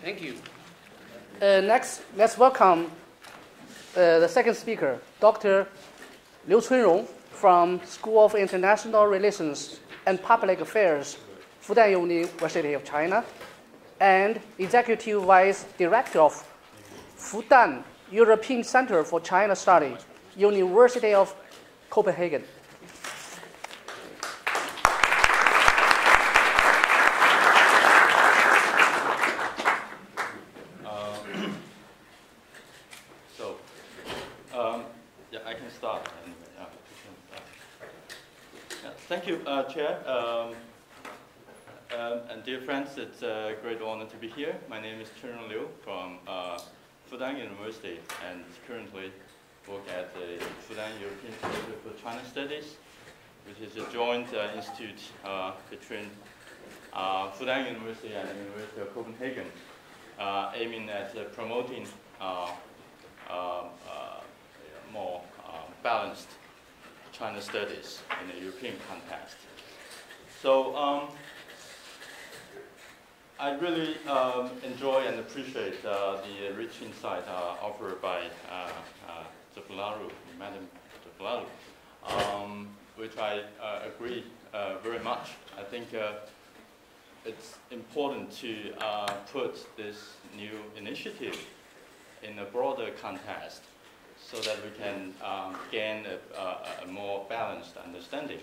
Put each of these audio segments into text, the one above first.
Thank you. Next, let's welcome the second speaker, Dr. Liu Chunrong from School of International Relations and Public Affairs, Fudan-University of China, and Executive Vice Director of Fudan-European Center for China Study, University of Copenhagen. I can start. Thank you, Chair. And dear friends, it's a great honor to be here. My name is Chunrong Liu from Fudan University, and currently work at the Fudan-European Institute for China Studies, which is a joint institute between Fudan University and the University of Copenhagen, aiming at promoting more balanced China studies in the European context. So I really enjoy and appreciate the rich insight offered by Madam Zafularu, which I agree very much. I think it's important to put this new initiative in a broader context so that we can gain a more balanced understanding.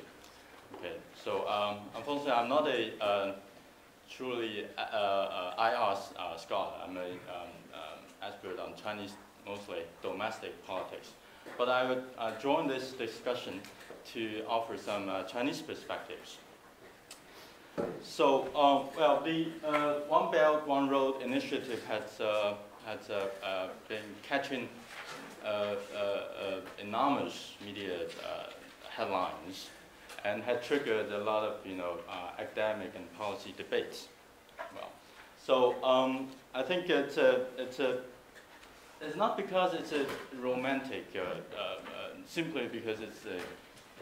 Okay, so unfortunately, I'm not a truly IR scholar. I'm an expert on Chinese, mostly domestic politics. But I would join this discussion to offer some Chinese perspectives. So, well, the One Belt, One Road initiative has been catching enormous media headlines and had triggered a lot of academic and policy debates. Well, so I think it's not because it's a romantic, simply because it's a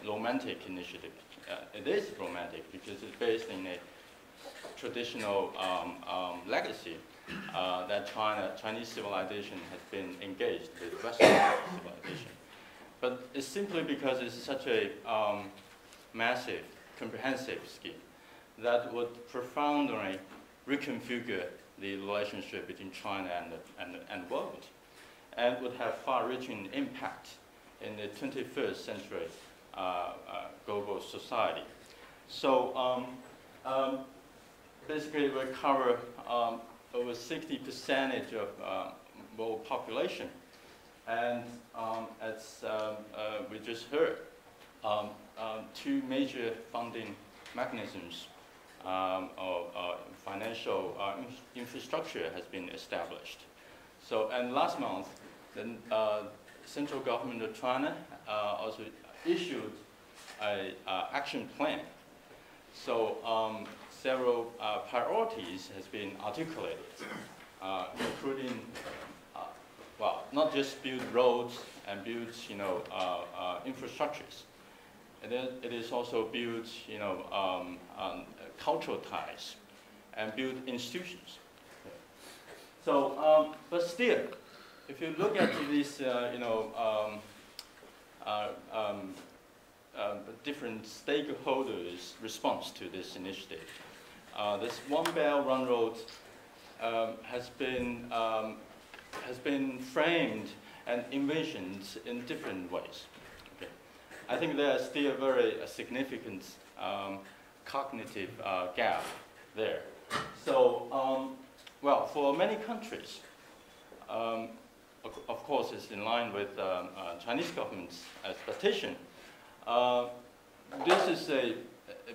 romantic initiative. It is romantic because it's based in a traditional legacy that Chinese civilization has been engaged with Western civilization. But it's simply because it's such a massive, comprehensive scheme that would profoundly reconfigure the relationship between China and the world, and would have far-reaching impact in the 21st century global society. So basically, we cover over 60% of world population, and as we just heard, two major funding mechanisms or financial infrastructure has been established. So, and last month, the central government of China also issued an action plan. So several priorities has been articulated, including, well, not just build roads and build, infrastructures. It is also build, cultural ties and build institutions. So, but still, if you look at these, different stakeholders' response to this initiative, this One Belt, One Road has been framed and envisioned in different ways. Okay. I think there is still a very significant cognitive gap there. So, well, for many countries, of course, it's in line with Chinese government's expectation. This is a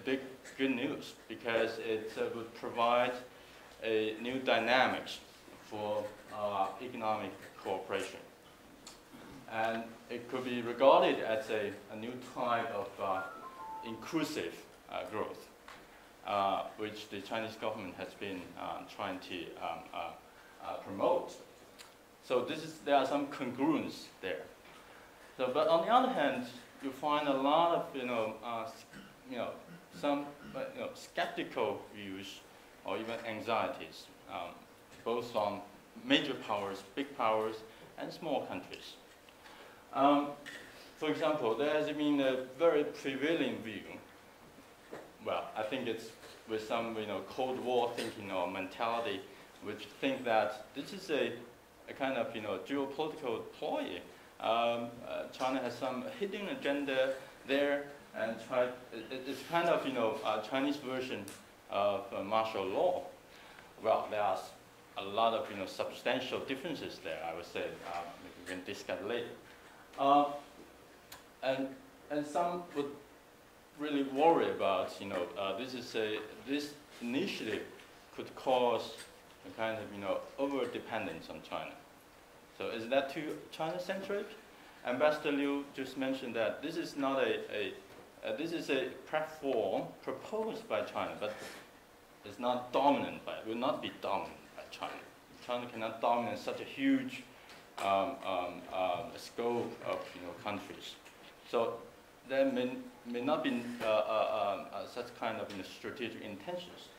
big good news because it would provide a new dynamics for economic cooperation. And it could be regarded as a new type of inclusive growth, which the Chinese government has been trying to promote. So there are some congruence there. So, but on the other hand, you find a lot of some skeptical views or even anxieties both on major powers, big powers, and small countries. For example, there has been a very prevailing view. Well, I think it's with some Cold War thinking or mentality, which think that this is a kind of geopolitical ploy. China has some hidden agenda there, and it's kind of a Chinese version of martial law. Well, there are a lot of substantial differences there, I would say. Maybe we can discuss later. And some would really worry about this initiative could cause a kind of over dependence on China. So is that too China-centric? Ambassador Liu just mentioned that this is not this is a platform proposed by China, but it's not dominant by, will not be dominant by China. China cannot dominate such a huge scope of countries. So there may not be such kind of strategic intentions.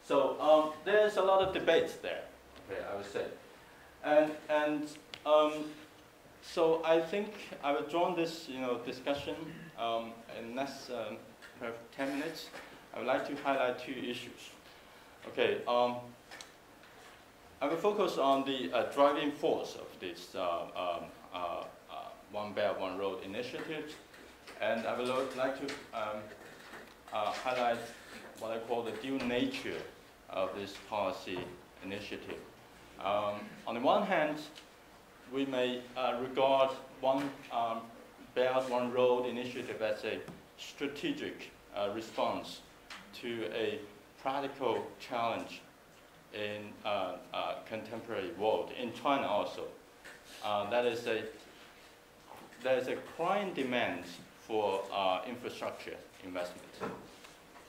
So there's a lot of debates there, okay, I would say. And so I think I will join this discussion in the next 10 minutes. I would like to highlight two issues. Okay, I will focus on the driving force of this One Belt, One Road initiative, and I would like to highlight what I call the dual nature of this policy initiative. On the one hand, we may regard One Belt, One Road initiative as a strategic response to a practical challenge in contemporary world, in China also. There is a crying demand for infrastructure investment.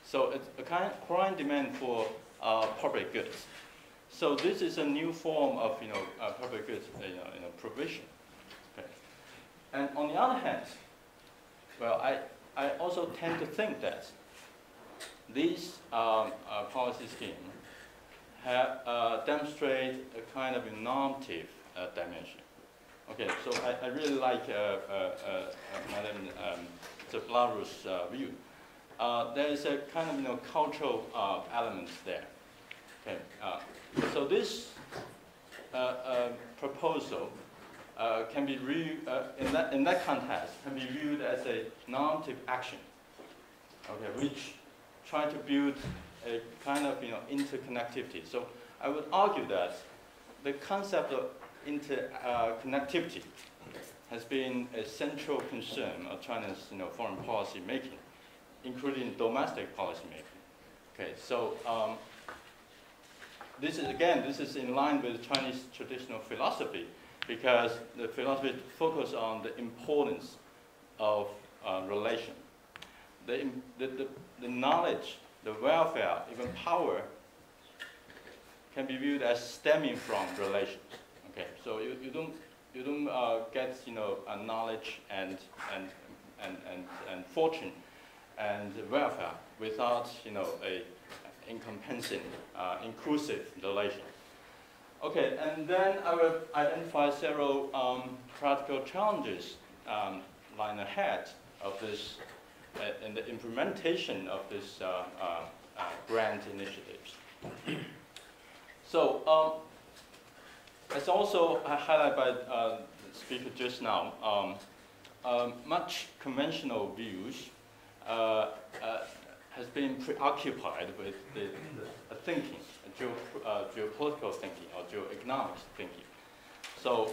So it's a kind of crying demand for public goods. So this is a new form of public goods provision. Okay. And on the other hand, well, I also tend to think that these policy schemes have demonstrate a kind of a normative dimension. Okay, so I really like Madam Zablaru's view. There is a kind of cultural elements there. Okay, so this proposal can be viewed in that context can be viewed as a normative action. Okay, which try to build a kind of interconnectivity. So I would argue that the concept of interconnectivity has been a central concern of China's foreign policy making, including domestic policy making. Okay, so this is in line with Chinese traditional philosophy, because the philosophy focuses on the importance of relation. The knowledge, the welfare, even power can be viewed as stemming from relations. Okay, so you don't get a knowledge and fortune and welfare without a encompassing, inclusive relation. Okay, and then I will identify several practical challenges lying ahead of this in the implementation of this grant initiatives. So, as also highlighted by the speaker just now, much conventional views has been preoccupied with the thinking, geopolitical thinking or geoeconomics thinking. So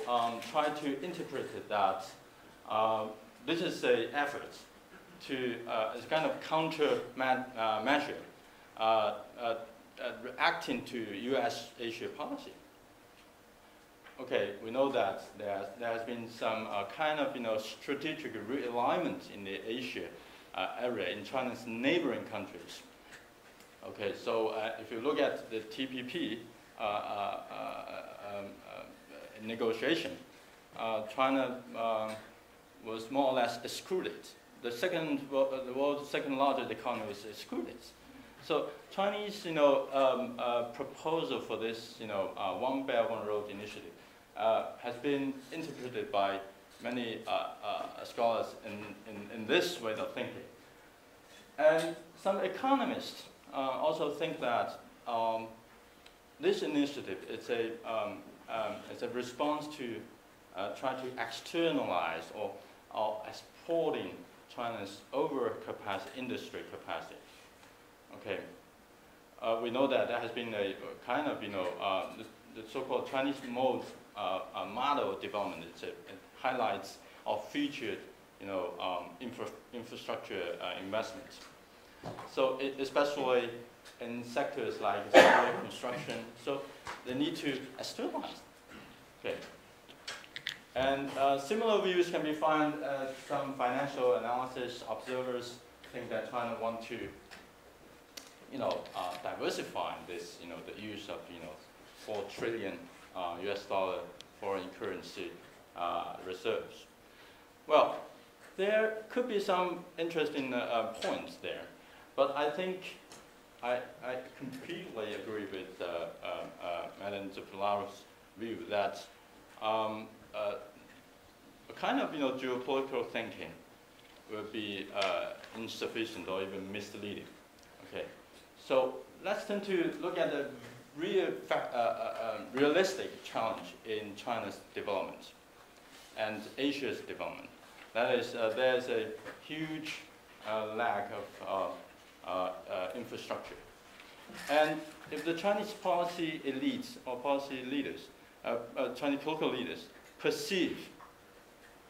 try to interpret that this is an effort to, as kind of counter measure reacting to U.S.-Asia policy. Okay, we know that there has been some kind of strategic realignment in the Asia area in China's neighboring countries. Okay, so if you look at the TPP negotiation, China was more or less excluded. The world's second largest economy was excluded. So Chinese, proposal for this, One Belt One Road initiative has been interpreted by many scholars in this way of thinking. And some economists also think that this initiative is a response to try to externalize or exporting China's overcapacity, industry capacity. Okay, we know that there has been a kind of, the so-called Chinese mode model development. It highlights or featured, infrastructure investments. So especially in sectors like civil construction, so they need to externalize. Okay. And similar views can be found. Some financial analysis observers think that China want to, diversify this, the use of, $4 trillion US dollar foreign currency reserves. Well, there could be some interesting points there, but I think I completely agree with Madame Zapolaro's view that a kind of geopolitical thinking would be insufficient or even misleading. Okay, so let's tend to look at the realistic challenge in China's development and Asia's development. That is, there's a huge lack of infrastructure. And if the Chinese policy elites or policy leaders, Chinese political leaders, perceive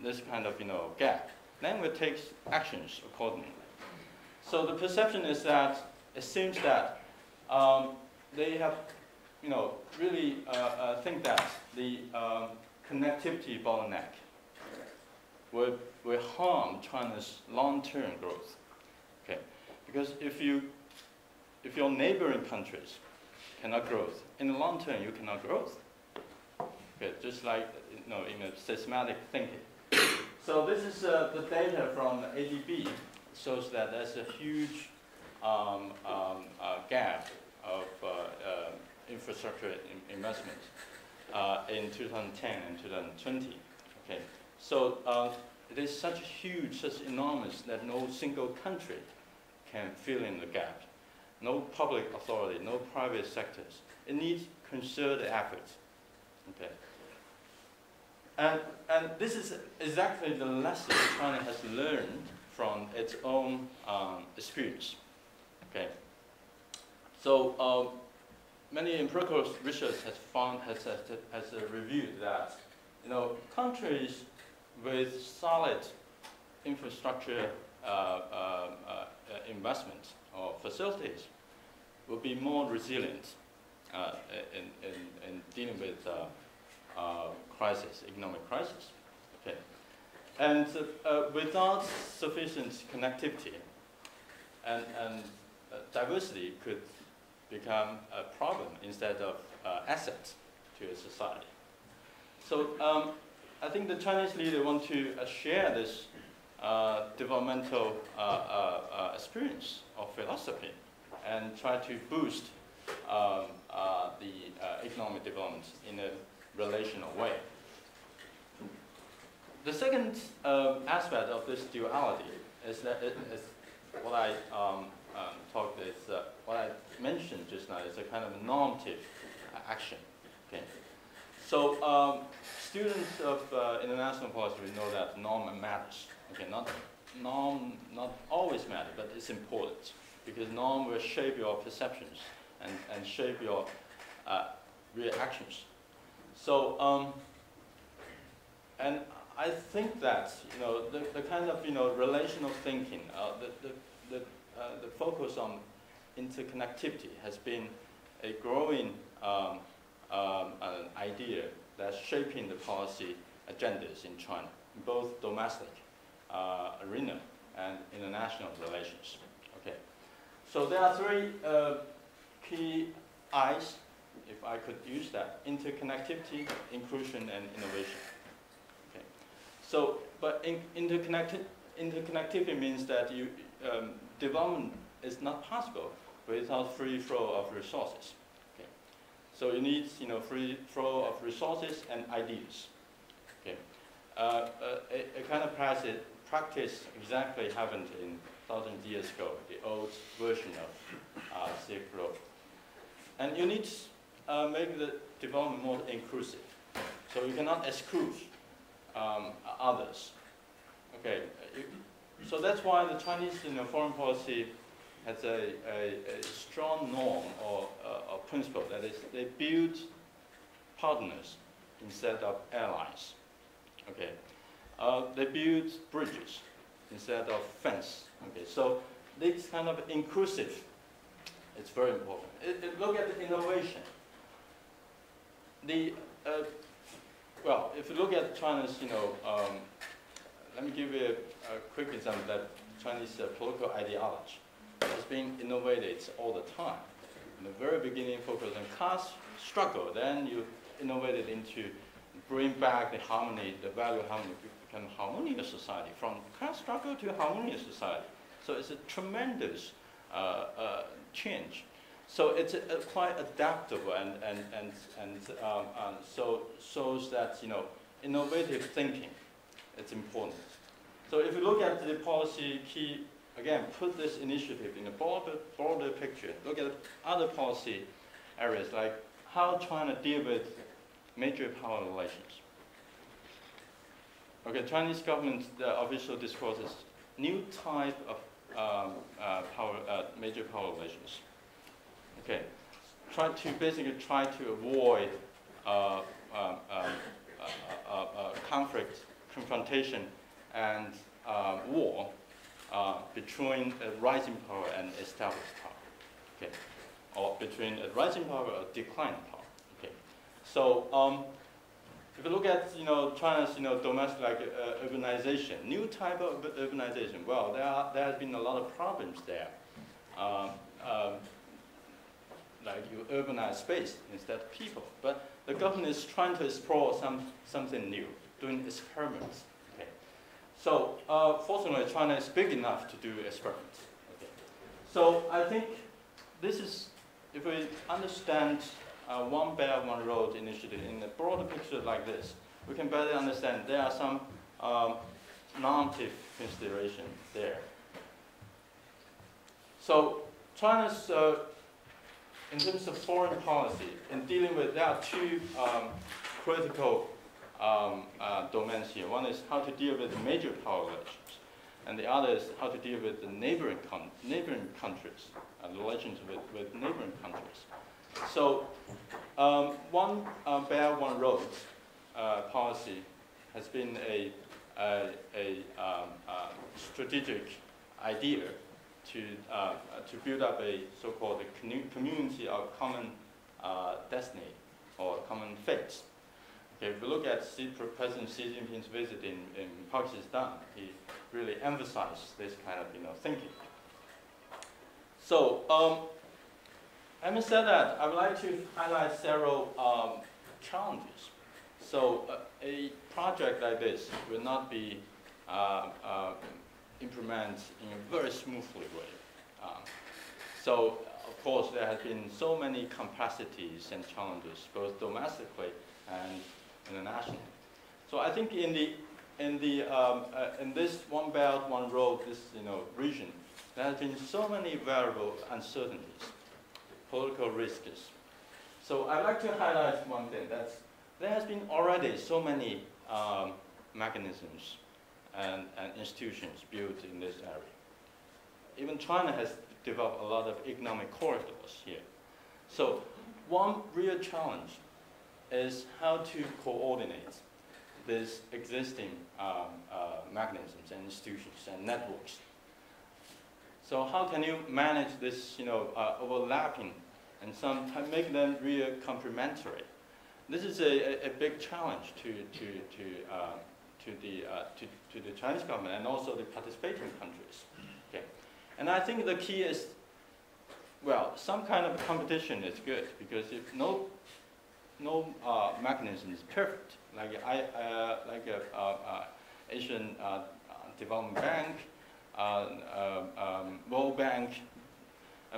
this kind of gap, then we take actions accordingly. So the perception is that it seems that they have, really think that the connectivity bottleneck will harm China's long-term growth. Okay, because if your neighboring countries cannot grow, in the long term you cannot grow. Okay, just like in a systematic thinking. So this is the data from ADB. Shows that there's a huge gap of infrastructure investment in 2010 and 2020. Okay, so it is such huge, such enormous that no single country can fill in the gap. No public authority, no private sectors. It needs concerted efforts. Okay. And this is exactly the lesson China has learned from its own experience. Okay. So many empirical research has reviewed that countries with solid infrastructure investment or facilities will be more resilient in dealing with crisis, economic crisis. Okay. And without sufficient connectivity and diversity could become a problem instead of asset to a society. So I think the Chinese leader want to share this developmental experience or philosophy and try to boost the economic development in a relational way. The second aspect of this duality is that what I what I mentioned just now is a kind of normative action. Okay, so students of international policy know that norm matters. Okay, not always matter, but it's important because norm will shape your perceptions and shape your reactions. So and I think that the kind of relational thinking, the focus on interconnectivity has been a growing idea that's shaping the policy agendas in China, in both domestic arena and international relations. Okay, so there are three key I's, if I could use that: interconnectivity, inclusion, and innovation. Okay, so but interconnectivity means that development is not possible without free flow of resources. Okay. So you need free flow of resources and ideas. Okay. A kind of practice exactly happened in 1,000 years ago, the old version of Silk Road. And you need to make the development more inclusive. So you cannot exclude others. Okay. So that's why the Chinese foreign policy has a strong norm or principle, that is, they build partners instead of allies. Okay. They build bridges instead of fence. Okay. So this kind of inclusive, it's very important. Look at the innovation. Well, if you look at China's, let me give you a quick example that Chinese political ideology has been innovated all the time. In the very beginning, focused on class struggle, then you innovated into bring back the harmony, the value harmony, become harmonious society, from class struggle to harmonious society. So it's a tremendous change. So it's quite adaptable and so shows that innovative thinking, it's important. So if you look at the policy key, again, put this initiative in a broader picture. Look at other policy areas like how China deal with major power relations. Okay, Chinese government, the official discourse is new type of major power relations. Okay, basically try to avoid conflict, confrontation, and war between a rising power and established power. Okay, or between a rising power or declining power. Okay, so if you look at China's domestic urbanization, new type of urbanization. Well, there has been a lot of problems there. Like you urbanize space instead of people, but the government is trying to explore something new, doing experiments. Okay, so fortunately, China is big enough to do experiments. Okay, so I think this is, if we understand One Belt, One Road initiative in a broader picture like this, we can better understand there are some normative consideration there. So China's in terms of foreign policy, in dealing with, there are two critical domains here. One is how to deal with major power relations, and the other is how to deal with the neighboring countries, relations with neighboring countries. So, One Belt, One Road policy has been a strategic idea to build up a so-called community of common destiny or common fates. Okay, if we look at President Xi Jinping's visit in Pakistan, he really emphasized this kind of thinking. So, having said that, I would like to highlight several challenges. So, a project like this will not be implement in a very smoothly way. So, of course, there have been so many complexities and challenges, both domestically and internationally. So, I think in this One Belt, One Road, this region, there have been so many variable uncertainties, political risks. So, I'd like to highlight one thing, that there has been already so many mechanisms and institutions built in this area. Even China has developed a lot of economic corridors here. So one real challenge is how to coordinate these existing mechanisms and institutions and networks. So how can you manage this overlapping and sometimes make them real complementary? This is a big challenge to the Chinese government and also the participating countries. Okay. And I think the key is, well, some kind of competition is good, because if no mechanism is perfect, like Asian Development Bank, World Bank,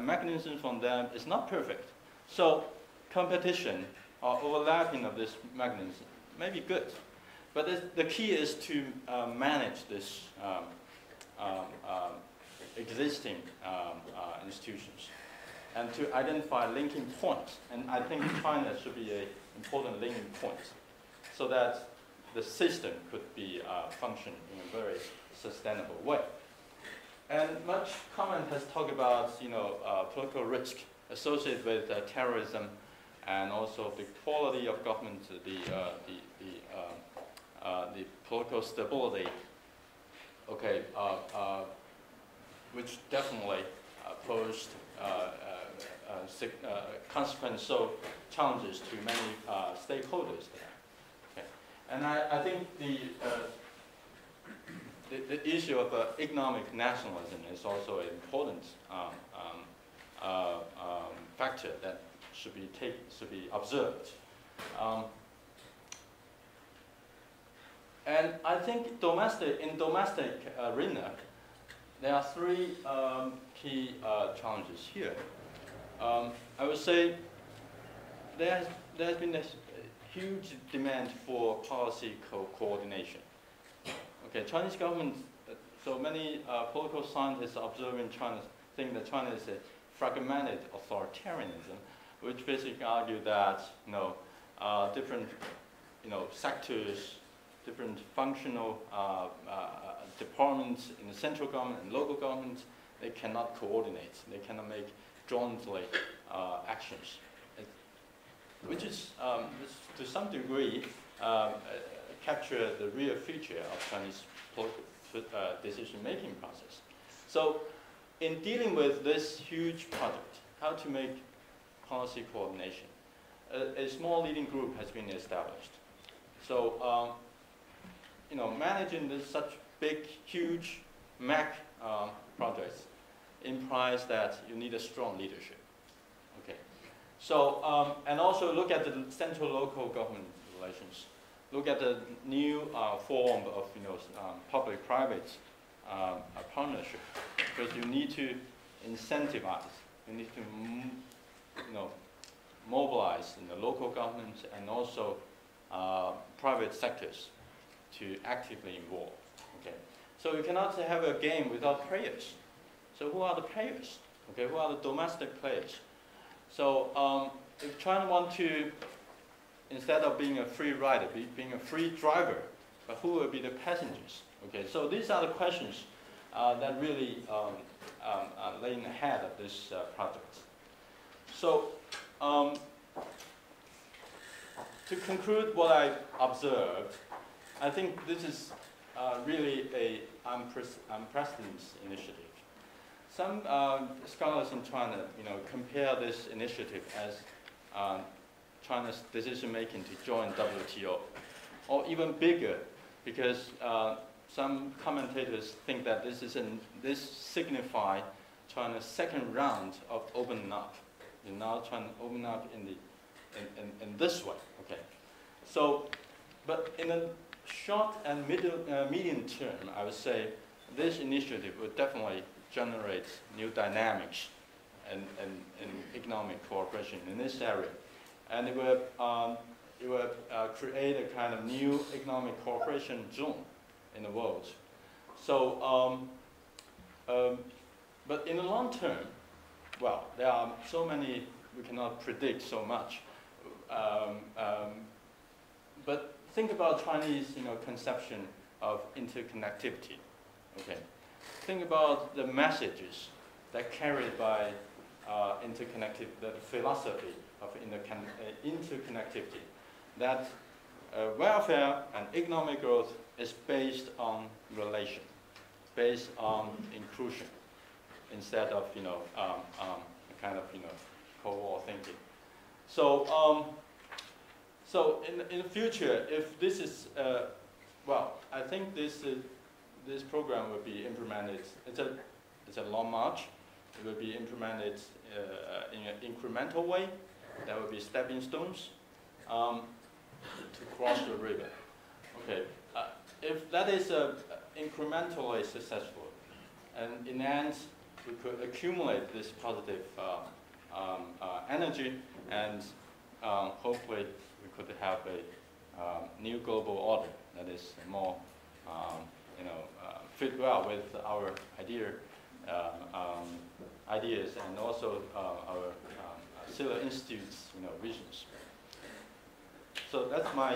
mechanism from them is not perfect. So competition or overlapping of this mechanism may be good. But the key is to manage this existing institutions and to identify linking points. And I think China should be an important linking point so that the system could be function in a very sustainable way. And much comment has talked about political risk associated with terrorism and also the quality of government, the political stability. Okay, which definitely posed consequential challenges to many stakeholders there. Okay. And I think the issue of economic nationalism is also an important factor that should be observed. And I think in domestic arena, there are three key challenges here. I would say there has been a huge demand for policy coordination. Okay, Chinese government, so many political scientists observing China think that China is a fragmented authoritarianism, which basically argue that different sectors, different functional departments in the central government and local government, they cannot coordinate. They cannot make jointly actions, which is to some degree capture the real feature of Chinese decision-making process. So in dealing with this huge project, how to make policy coordination, a small leading group has been established. So managing such big, huge MAC projects implies that you need a strong leadership. Okay, so and also look at the central-local government relations. Look at the new form of public-private partnership, because you need to incentivize. You need to mobilize the local government and also private sectors to actively involve. Okay, so you cannot have a game without players. So who are the players? Okay, who are the domestic players? So if China wants to, instead of being a free rider, being a free driver, but who will be the passengers? Okay, so these are the questions that really are laying ahead of this project. So to conclude what I observed, I think this is really an unprecedented initiative. Some scholars in China, compare this initiative as China's decision-making to join WTO, or even bigger, because some commentators think that this signifies China's second round of opening up. You're now trying to open up in this way. Okay, so, but in the short and medium term, I would say this initiative would definitely generate new dynamics and economic cooperation in this area, and it will create a kind of new economic cooperation zone in the world. So, but in the long term, well, there are so many, we cannot predict so much. But think about Chinese, conception of interconnectivity. Okay, think about the messages that carried by the philosophy of interconnectivity. That welfare and economic growth is based on relation, based on inclusion, instead of kind of co-war thinking. So so in the future, if this is well, I think this program will be implemented. It's a long march. It will be implemented in an incremental way. There will be stepping stones to cross the river. Okay, if that is incrementally successful, and in the end, we could accumulate this positive energy, and hopefully we could have a new global order that is more, fit well with our ideas and also our Schiller Institute's visions. So that's my